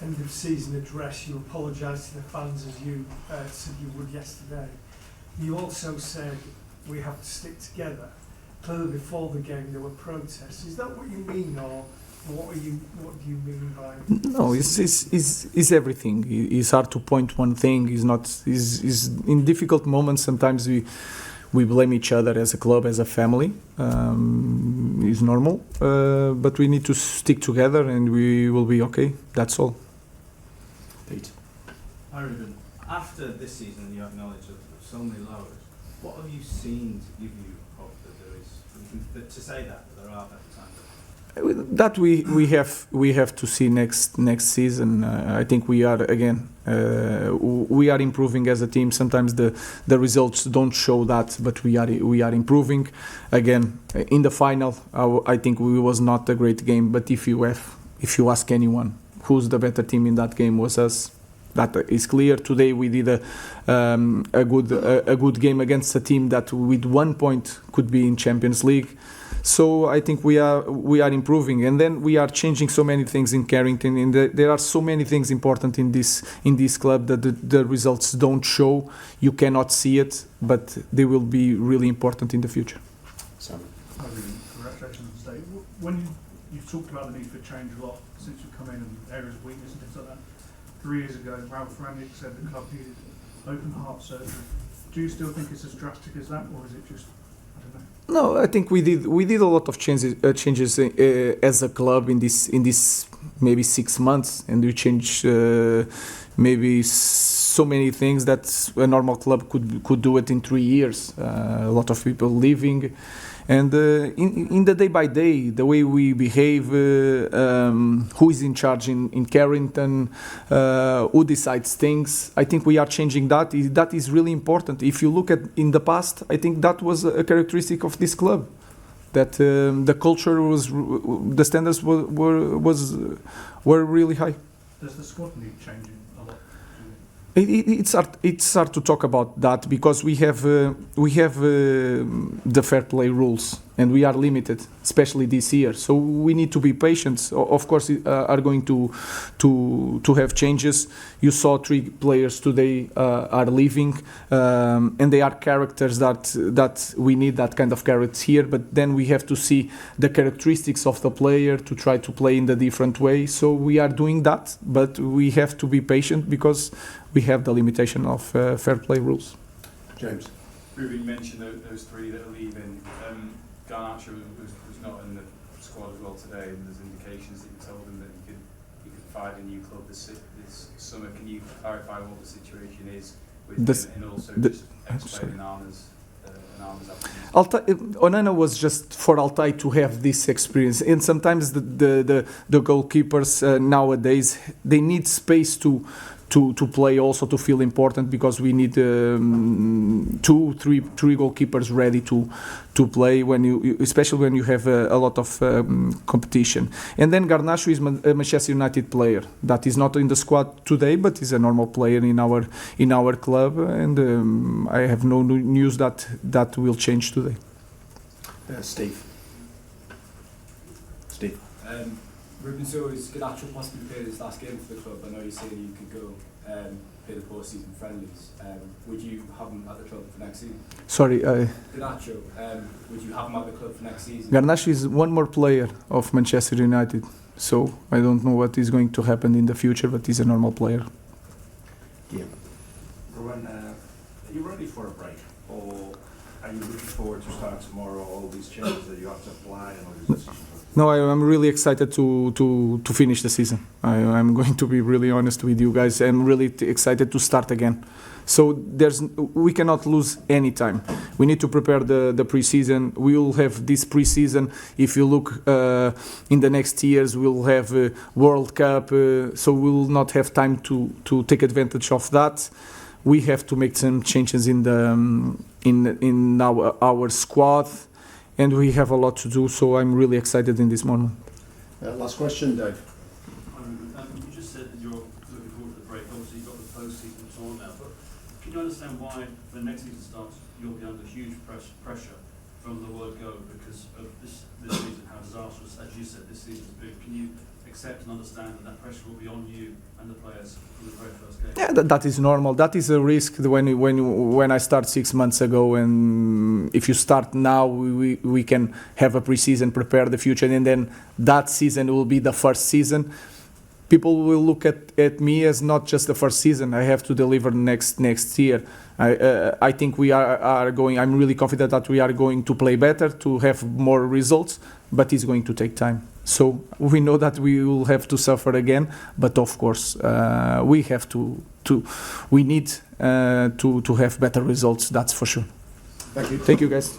end of season address, you apologised to the fans as you said you would yesterday. You also said we have to stick together. Clearly before the game there were protests. Is that what you mean, or what do you mean by? No, it's everything. It's hard to point one thing. Is in difficult moments sometimes we blame each other as a club, as a family. It's normal, but we need to stick together and we will be okay. That's all. Pete. Hi Ruben. After this season, you acknowledge that there are so many lowers. What have you seen to give you hope that there is, to say that there are better times? That we have to see next season. I think we are again we are improving as a team. Sometimes the results don't show that, but we are improving. Again, in the final, I think we was not a great game. But if you ask anyone who's the better team in that game, was us. That is clear. Today we did a good game against a team that with 1 point could be in Champions League. So I think we are improving, and then we are changing so many things in Carrington. There are so many things important in this club that the results don't show. You cannot see it, but they will be really important in the future. Simon. Congratulations on stage. When you've talked about the need for change a lot since you've come in and areas of weakness and things like that. 3 years ago, Ralph Rangnick said the club needed open heart surgery. Do you still think it's as drastic as that, or is it just, I don't know? No, I think we did a lot of changes as a club in this maybe 6 months, and we changed maybe so many things that a normal club could do it in 3 years. A lot of people leaving. And in the day by day, the way we behave, who is in charge in Carrington, who decides things, I think we are changing that. That is really important. If you look at in the past, I think that was a characteristic of this club, that the culture was, the standards were really high. Does the squad need changing a lot? It's hard to talk about that because we have the fair play rules and we are limited, especially this year. So we need to be patient. Of course, are going to have changes. You saw 3 players today are leaving, and they are characters that we need that kind of characters here. But then we have to see the characteristics of the player to try to play in the different way. So we are doing that, but we have to be patient because we have the limitation of fair play rules. James. Ruben, you mentioned those 3 that are leaving. Garnacho was not in the squad as well today, and there's indications that you told him that he could find a new club this summer. Can you clarify what the situation is with him, and also just explain Onana's absence? Onana was just for Altai to have this experience, and sometimes the goalkeepers nowadays they need space to play, also to feel important, because we need 2, 3 goalkeepers ready to play especially when you have a lot of competition. And then Garnacho is a Manchester United player that is not in the squad today, but is a normal player in our club, and I have no news that will change today. Steve. Ruben, so is Garnacho possibly play his last game for the club? I know you say that you could go play the post-season friendlies. Would you have him at the club for next season? Sorry. Garnacho, would you have him at the club for next season? Garnacho is one more player of Manchester United, so I don't know what is going to happen in the future, but he's a normal player. Yeah. Ruben, are you ready for a break, or are you looking forward to start tomorrow, all these changes that you have to apply and all these decisions? No, I'm really excited to finish the season. I'm going to be really honest with you guys. I'm really excited to start again. So we cannot lose any time. We need to prepare the pre-season. We will have this pre-season. If you look in the next years, we'll have World Cup. So we will not have time to take advantage of that. We have to make some changes in our squad. And we have a lot to do, so I'm really excited in this moment. Last question, Dave. You just said that you're looking forward to the break. Obviously, you've got the post-season tour now, but can you understand why, when next season starts, you'll be under huge pressure from the word go because of this season, how disastrous, as you said, this season's been? Can you accept and understand that that pressure will be on you and the players from the very first game? Yeah, that is normal. That is a risk when I start 6 months ago, and if you start now, we can have a pre-season, prepare the future, and then that season will be the first season. People will look at me as not just the first season. I have to deliver next year. I think we are going. I'm really confident that we are going to play better, to have more results, but it's going to take time. So we know that we will have to suffer again, but of course we have we need to have better results. That's for sure. Thank you. Thank you, guys.